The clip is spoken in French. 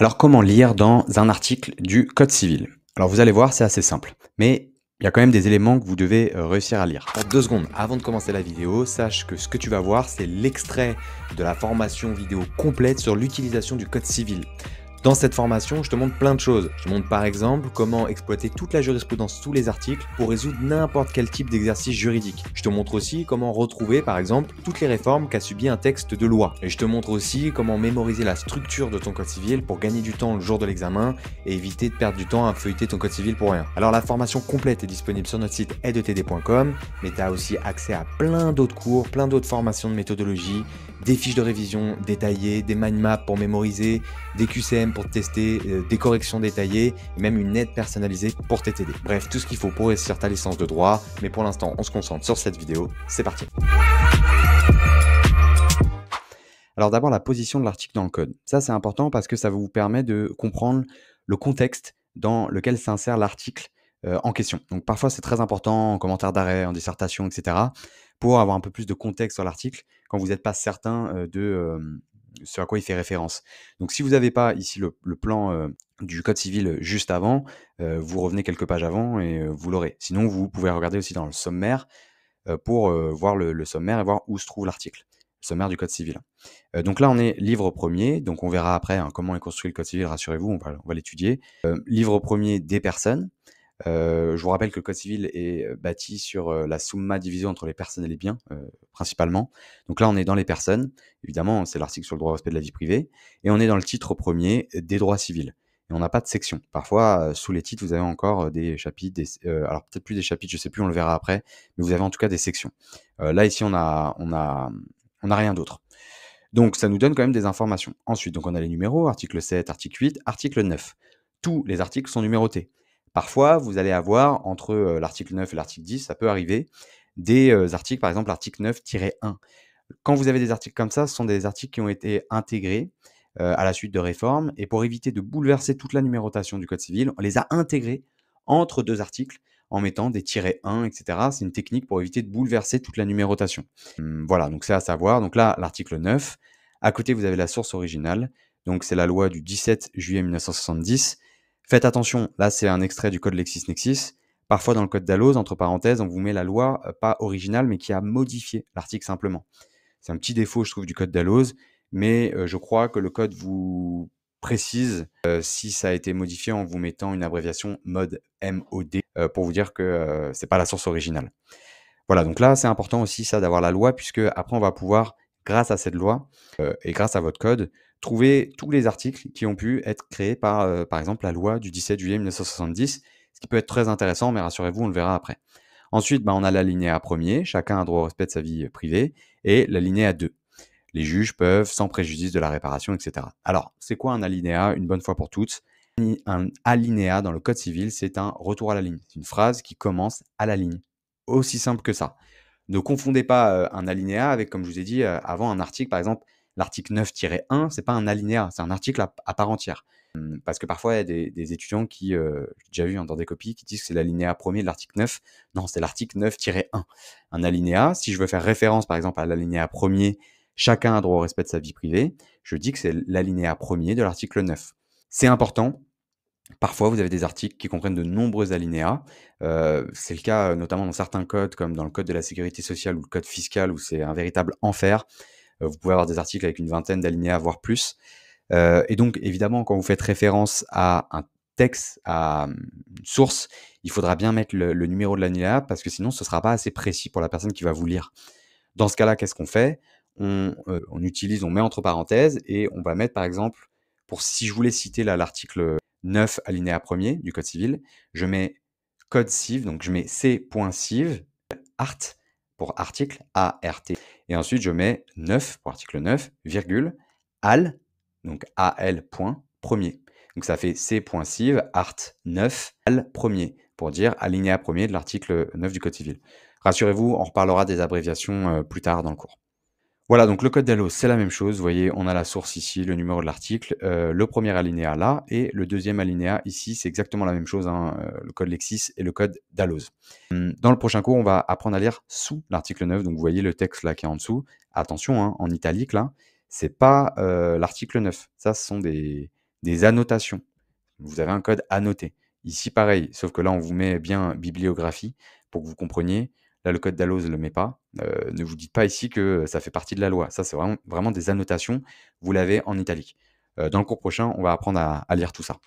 Alors, comment lire dans un article du Code civil? Alors, vous allez voir, c'est assez simple, mais il y a quand même des éléments que vous devez réussir à lire. En 2 secondes, avant de commencer la vidéo, sache que ce que tu vas voir, c'est l'extrait de la formation vidéo complète sur l'utilisation du Code civil. Dans cette formation, je te montre plein de choses. Je te montre par exemple comment exploiter toute la jurisprudence sous les articles pour résoudre n'importe quel type d'exercice juridique. Je te montre aussi comment retrouver par exemple toutes les réformes qu'a subi un texte de loi. Et je te montre aussi comment mémoriser la structure de ton code civil pour gagner du temps le jour de l'examen et éviter de perdre du temps à feuilleter ton code civil pour rien. Alors la formation complète est disponible sur notre site aide-td.com, mais tu as aussi accès à plein d'autres cours, plein d'autres formations de méthodologie, des fiches de révision détaillées, des mind maps pour mémoriser, des QCM pour tester, des corrections détaillées, et même une aide personnalisée pour t'aider. Bref, tout ce qu'il faut pour réussir ta licence de droit, mais pour l'instant, on se concentre sur cette vidéo. C'est parti. Alors d'abord, la position de l'article dans le code. Ça, c'est important parce que ça vous permet de comprendre le contexte dans lequel s'insère l'article en question. Donc parfois, c'est très important en commentaire d'arrêt, en dissertation, etc., pour avoir un peu plus de contexte sur l'article quand vous n'êtes pas certain de ce à quoi il fait référence. Donc si vous n'avez pas ici le plan du code civil juste avant, vous revenez quelques pages avant et vous l'aurez. Sinon, vous pouvez regarder aussi dans le sommaire pour voir le sommaire et voir où se trouve l'article, le sommaire du code civil. Donc là, on est livre premier, donc on verra après comment est construit le code civil, rassurez-vous, on va l'étudier. Livre premier des personnes. Je vous rappelle que le code civil est bâti sur la summa division entre les personnes et les biens, principalement. Donc là, on est dans les personnes. Évidemment, c'est l'article sur le droit au respect de la vie privée. Et on est dans le titre premier des droits civils. Et on n'a pas de section. Parfois, sous les titres, vous avez encore des chapitres, alors peut-être plus des chapitres, je sais plus, on le verra après, mais vous avez en tout cas des sections. Là, ici, on a rien d'autre. Donc, ça nous donne quand même des informations. Ensuite, donc on a les numéros, article 7, article 8, article 9. Tous les articles sont numérotés. Parfois, vous allez avoir entre l'article 9 et l'article 10, ça peut arriver, des articles, par exemple l'article 9-1. Quand vous avez des articles comme ça, ce sont des articles qui ont été intégrés à la suite de réformes. Et pour éviter de bouleverser toute la numérotation du Code civil, on les a intégrés entre deux articles en mettant des tirets 1, etc. C'est une technique pour éviter de bouleverser toute la numérotation. Voilà, donc c'est à savoir. Donc là, l'article 9. À côté, vous avez la source originale. Donc c'est la loi du 17 juillet 1970. Faites attention, là c'est un extrait du code LexisNexis. Parfois dans le code Dalloz, entre parenthèses, on vous met la loi pas originale, mais qui a modifié l'article simplement. C'est un petit défaut, je trouve, du code Dalloz, mais je crois que le code vous précise si ça a été modifié en vous mettant une abréviation MOD, MOD, pour vous dire que c'est pas la source originale. Voilà, donc là, c'est important aussi ça d'avoir la loi, puisque après on va pouvoir, grâce à cette loi et grâce à votre code, trouver tous les articles qui ont pu être créés par exemple, la loi du 17 juillet 1970, ce qui peut être très intéressant, mais rassurez-vous, on le verra après. Ensuite, on a l'alinéa 1er, chacun a droit au respect de sa vie privée, et l'alinéa 2. Les juges peuvent, sans préjudice de la réparation, etc. Alors, c'est quoi un alinéa, une bonne fois pour toutes? Un alinéa dans le code civil, c'est un retour à la ligne. C'est une phrase qui commence à la ligne. Aussi simple que ça. Ne confondez pas un alinéa avec, comme je vous ai dit avant, un article. Par exemple, l'article 9-1, c'est pas un alinéa, c'est un article à part entière. Parce que parfois, il y a des étudiants qui, j'ai déjà vu dans des copies, qui disent que c'est l'alinéa premier de l'article 9. Non, c'est l'article 9-1. Un alinéa, si je veux faire référence par exemple à l'alinéa premier, chacun a droit au respect de sa vie privée, je dis que c'est l'alinéa premier de l'article 9. C'est important. Parfois, vous avez des articles qui comprennent de nombreux alinéas. C'est le cas notamment dans certains codes, comme dans le code de la sécurité sociale ou le code fiscal, où c'est un véritable enfer. Vous pouvez avoir des articles avec une vingtaine d'alinéas, voire plus. Et donc, évidemment, quand vous faites référence à un texte, à une source, il faudra bien mettre le numéro de l'alinéa, parce que sinon, ce ne sera pas assez précis pour la personne qui va vous lire. Dans ce cas-là, qu'est-ce qu'on fait? On met entre parenthèses, et on va mettre, par exemple, si je voulais citer là l'article 9 alinéa 1er du code civil, je mets code civ, donc je mets c.civ, art pour article, A-R-T, et ensuite je mets 9 pour article 9, virgule, al, donc al point, premier. Donc ça fait c.civ, art 9, al premier, pour dire alinéa 1er de l'article 9 du code civil. Rassurez-vous, on reparlera des abréviations plus tard dans le cours. Voilà, donc le code Dalloz, c'est la même chose. Vous voyez, on a la source ici, le numéro de l'article, le premier alinéa là, et le deuxième alinéa ici, c'est exactement la même chose, le code Lexis et le code Dalloz. Dans le prochain cours, on va apprendre à lire sous l'article 9, donc vous voyez le texte là qui est en dessous. Attention, en italique là, c'est pas l'article 9. Ça, ce sont des des annotations. Vous avez un code annoté. Ici, pareil, sauf que là, on vous met bien bibliographie pour que vous compreniez. Là, le code d'Allos ne le met pas. Ne vous dites pas ici que ça fait partie de la loi. Ça, c'est vraiment des annotations. Vous l'avez en italique. Dans le cours prochain, on va apprendre à lire tout ça.